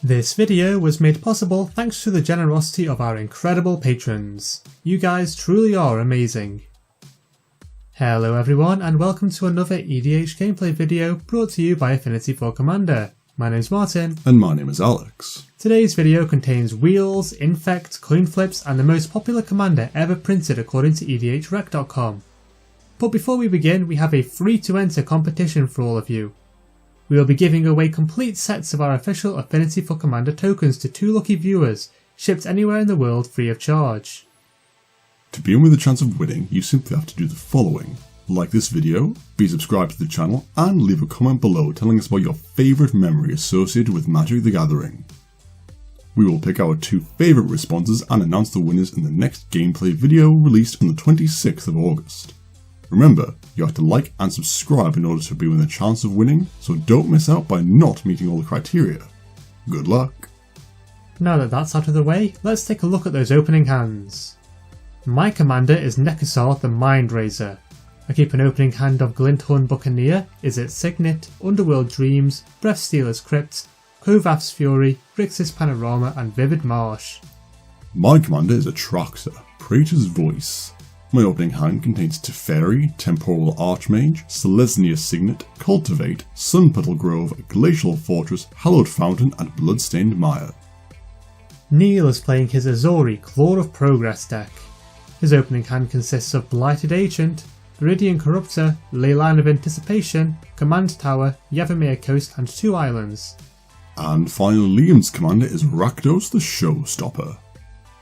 This video was made possible thanks to the generosity of our incredible patrons. You guys truly are amazing. Hello everyone and welcome to another EDH gameplay video brought to you by Affinity for Commander. My name's Martin. And my name is Alex. Today's video contains wheels, infect, coin flips and the most popular commander ever printed according to EDHRec.com. But before we begin, we have a free to enter competition for all of you. We will be giving away complete sets of our official Affinity for Commander tokens to 2 lucky viewers, shipped anywhere in the world free of charge. To be in with a chance of winning, you simply have to do the following. Like this video, be subscribed to the channel, and leave a comment below telling us about your favourite memory associated with Magic the Gathering. We will pick our 2 favourite responses and announce the winners in the next gameplay video released on the 26th of August. Remember, you have to like and subscribe in order to be within a chance of winning, so don't miss out by not meeting all the criteria. Good luck! Now that that's out of the way, let's take a look at those opening hands. My commander is Nekusar the Mindrazor. I keep an opening hand of Glinthorn Buccaneer, Izzet Signet, Underworld Dreams, Breathstealer's Crypt, Kovath's Fury, Grixis Panorama and Vivid Marsh. My commander is Atraxa, Praetor's Voice. My opening hand contains Teferi, Temporal Archmage, Selesnya Signet, Cultivate, Sunpetal Grove, Glacial Fortress, Hallowed Fountain and Bloodstained Mire. Neil is playing his Ezuri Claw of Progress deck. His opening hand consists of Blighted Agent, Viridian Corruptor, Leyline of Anticipation, Command Tower, Yavimir Coast and 2 islands. And finally, Liam's commander is Rakdos the Showstopper.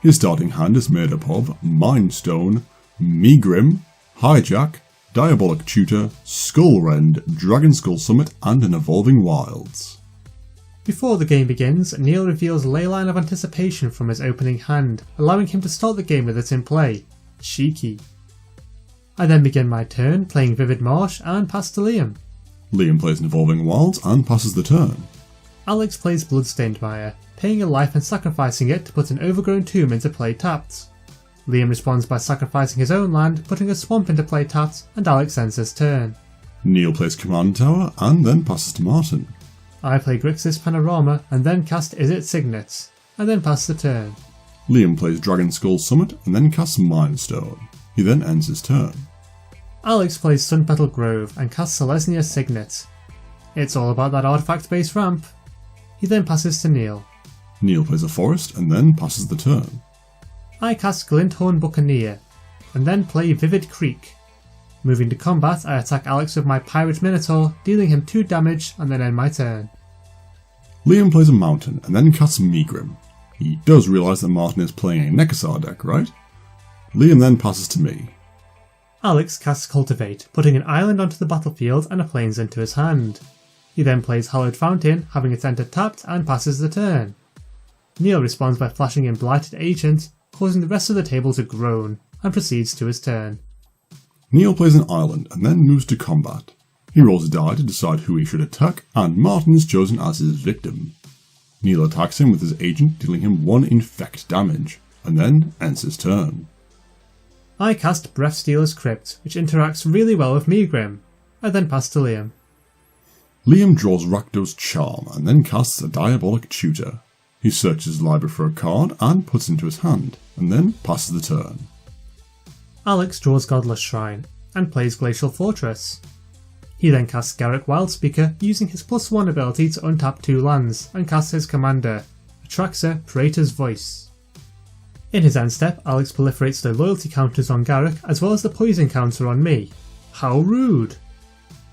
His starting hand is made up of Mind Stone, Megrim, Hijack, Diabolic Tutor, Skullrend, Dragon Skull Summit and an Evolving Wilds. Before the game begins, Neil reveals Leyline of Anticipation from his opening hand, allowing him to start the game with it in play. Cheeky. I then begin my turn playing Vivid Marsh and pass to Liam. Liam plays an Evolving Wilds and passes the turn. Alex plays Bloodstained Mire, paying a life and sacrificing it to put an Overgrown Tomb into play tapped. Liam responds by sacrificing his own land, putting a swamp into play tapped, and Alex ends his turn. Neil plays Command Tower and then passes to Martin. I play Grixis Panorama and then cast Izzet Signet, and then pass the turn. Liam plays Dragon Skull Summit and then casts Mind Stone. He then ends his turn. Alex plays Sunpetal Grove and casts Selesnya Signet. It's all about that artifact based ramp. He then passes to Neil. Neil plays a Forest and then passes the turn. I cast Glinthorn Buccaneer, and then play Vivid Creek. Moving to combat, I attack Alex with my Pirate Minotaur, dealing him 2 damage and then end my turn. Liam plays a Mountain and then casts Megrim. He does realise that Martin is playing a Nekusar deck, right? Liam then passes to me. Alex casts Cultivate, putting an island onto the battlefield and a plains into his hand. He then plays Hallowed Fountain, having it enter tapped and passes the turn. Neil responds by flashing in Blighted Agent, causing the rest of the table to groan, and proceeds to his turn. Neil plays an island and then moves to combat. He rolls a die to decide who he should attack, and Martin is chosen as his victim. Neil attacks him with his agent, dealing him 1 infect damage, and then ends his turn. I cast Breathstealer's Crypt, which interacts really well with Megrim. I then pass to Liam. Liam draws Rakdos' Charm and then casts a Diabolic Tutor. He searches his library for a card and puts it into his hand, and then passes the turn. Alex draws Godless Shrine, and plays Glacial Fortress. He then casts Garruk Wildspeaker using his +1 ability to untap 2 lands, and casts his commander, Atraxa Praetor's Voice. In his end step, Alex proliferates the loyalty counters on Garruk as well as the poison counter on me. How rude!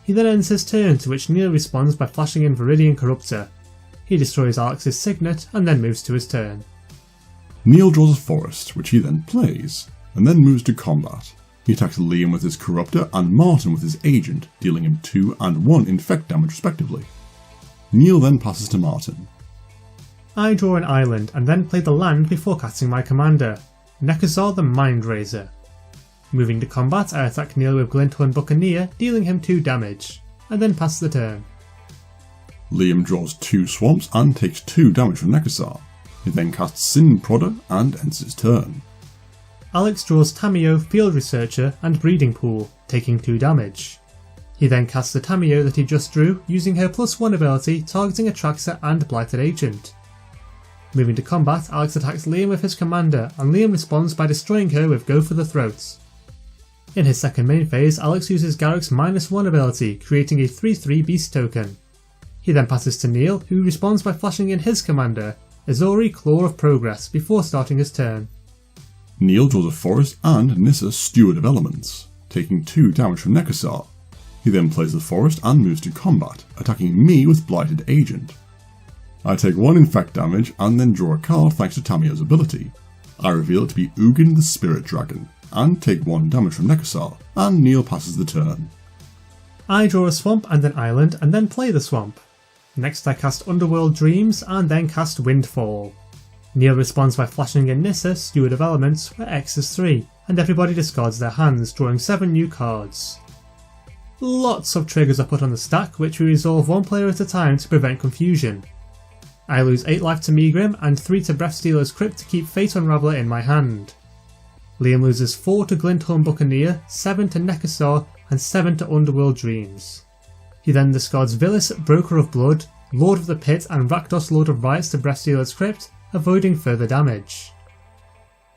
He then ends his turn, to which Neil responds by flashing in Viridian Corruptor. He destroys Alex's Signet and then moves to his turn. Neil draws a Forest, which he then plays, and then moves to combat. He attacks Liam with his Corruptor and Martin with his Agent, dealing him 2 and 1 infect damage respectively. Neil then passes to Martin. I draw an island and then play the land before casting my commander, Nekusar the Mindrazor. Moving to combat, I attack Neil with Glinthorn Buccaneer, dealing him 2 damage, and then pass the turn. Liam draws 2 swamps and takes 2 damage from Nekusar. He then casts Sin Prodder and ends his turn. Alex draws Tamiyo, Field Researcher and Breeding Pool, taking 2 damage. He then casts the Tamiyo that he just drew, using her +1 ability targeting Atraxa and Blighted Agent. Moving to combat, Alex attacks Liam with his commander, and Liam responds by destroying her with Go for the Throat. In his second main phase, Alex uses Garrick's -1 ability, creating a 3/3 beast token. He then passes to Neil, who responds by flashing in his commander, Ezuri, Claw of Progress, before starting his turn. Neil draws a forest and Nissa, Steward of Elements, taking 2 damage from Nekusar. He then plays the forest and moves to combat, attacking me with Blighted Agent. I take 1 infect damage and then draw a card thanks to Tamio's ability. I reveal it to be Ugin the Spirit Dragon, and take 1 damage from Nekusar, and Neil passes the turn. I draw a swamp and an island, and then play the swamp. Next I cast Underworld Dreams, and then cast Windfall. Neil responds by flashing in Nissa, Steward of Elements, where X is 3, and everybody discards their hands, drawing 7 new cards. Lots of triggers are put on the stack, which we resolve 1 player at a time to prevent confusion. I lose 8 life to Megrim and 3 to Breathstealer's Crypt to keep Fate Unraveler in my hand. Liam loses 4 to Glinthorn Buccaneer, 7 to Nekusar, and 7 to Underworld Dreams. He then discards Villis, Broker of Blood, Lord of the Pit, and Rakdos, Lord of Rights to Breathstealer's Crypt, avoiding further damage.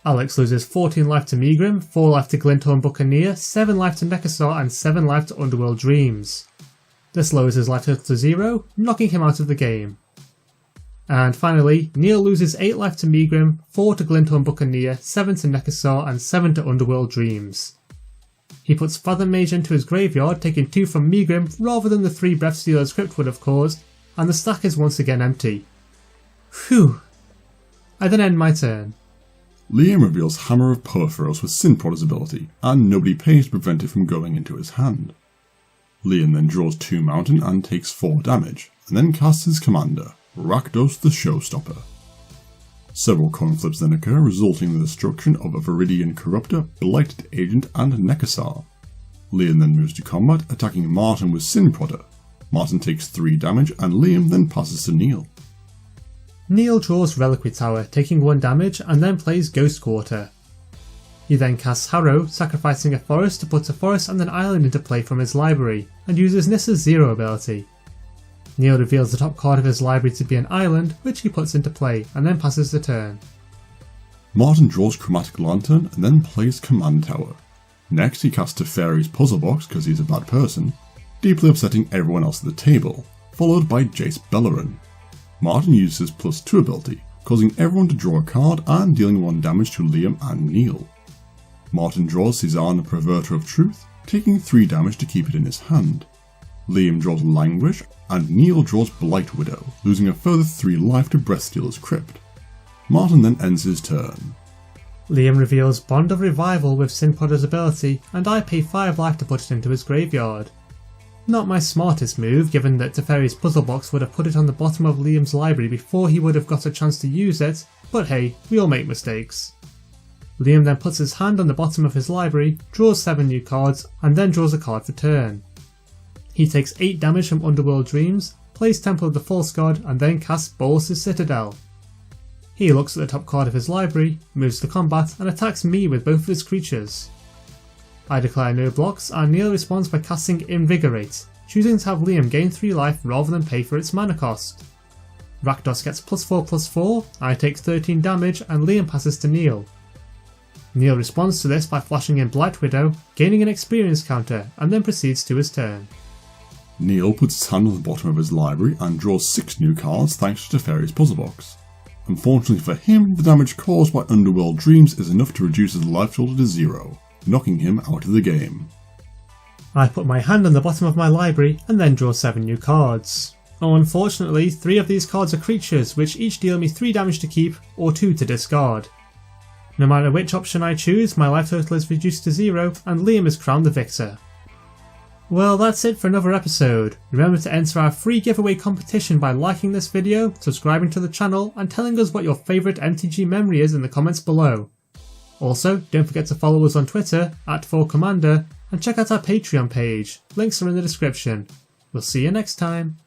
Alex loses 14 life to Megrim, 4 life to Glinthorn Buccaneer, 7 life to Nekusar, and 7 life to Underworld Dreams. This lowers his life total to 0, knocking him out of the game. And finally, Neil loses 8 life to Megrim, 4 to Glinthorn Buccaneer, 7 to Nekusar, and 7 to Underworld Dreams. He puts Fathom Mage into his graveyard, taking 2 from Megrim rather than the 3 Breathstealer's Crypt would have caused, and the stack is once again empty. Phew. I then end my turn. Liam reveals Hammer of Porphyros with Synprod's ability, and nobody pays to prevent it from going into his hand. Liam then draws 2 mountain and takes 4 damage, and then casts his commander, Rakdos the Showstopper. Several coin flips then occur, resulting in the destruction of a Viridian Corruptor, Blighted Agent, and Nekusar. Liam then moves to combat, attacking Martin with Synprodder. Martin takes 3 damage, and Liam then passes to Neil. Neil draws Reliquary Tower, taking 1 damage, and then plays Ghost Quarter. He then casts Harrow, sacrificing a forest to put a forest and an island into play from his library, and uses Nissa's 0 ability. Neil reveals the top card of his library to be an island, which he puts into play, and then passes the turn. Martin draws Chromatic Lantern and then plays Command Tower. Next he casts Teferi's Puzzle Box because he's a bad person, deeply upsetting everyone else at the table, followed by Jace Beleren. Martin uses his +2 ability, causing everyone to draw a card and dealing 1 damage to Liam and Neil. Martin draws Cezanne the Perverter of Truth, taking 3 damage to keep it in his hand. Liam draws Languish, and Neil draws Blight Widow, losing a further 3 life to Breathstealer's Crypt. Martin then ends his turn. Liam reveals Bond of Revival with Synprodder's ability, and I pay 5 life to put it into his graveyard. Not my smartest move, given that Teferi's Puzzle Box would have put it on the bottom of Liam's library before he would have got a chance to use it, but hey, we all make mistakes. Liam then puts his hand on the bottom of his library, draws 7 new cards, and then draws a card for turn. He takes 8 damage from Underworld Dreams, plays Temple of the False God, and then casts Bolas' Citadel. He looks at the top card of his library, moves to combat, and attacks me with both of his creatures. I declare no blocks, and Neil responds by casting Invigorate, choosing to have Liam gain 3 life rather than pay for its mana cost. Rakdos gets +4/+4, I take 13 damage, and Liam passes to Neil. Neil responds to this by flashing in Blight Widow, gaining an experience counter, and then proceeds to his turn. Neil puts his hand on the bottom of his library and draws 6 new cards thanks to Teferi's Puzzle Box. Unfortunately for him, the damage caused by Underworld Dreams is enough to reduce his life total to 0, knocking him out of the game. I put my hand on the bottom of my library and then draw 7 new cards. Oh, unfortunately, 3 of these cards are creatures, which each deal me 3 damage to keep or 2 to discard. No matter which option I choose, my life total is reduced to 0 and Liam is crowned the victor. Well, that's it for another episode. Remember to enter our free giveaway competition by liking this video, subscribing to the channel, and telling us what your favourite MTG memory is in the comments below. Also, don't forget to follow us on Twitter @4commander and check out our Patreon page. Links are in the description. We'll see you next time.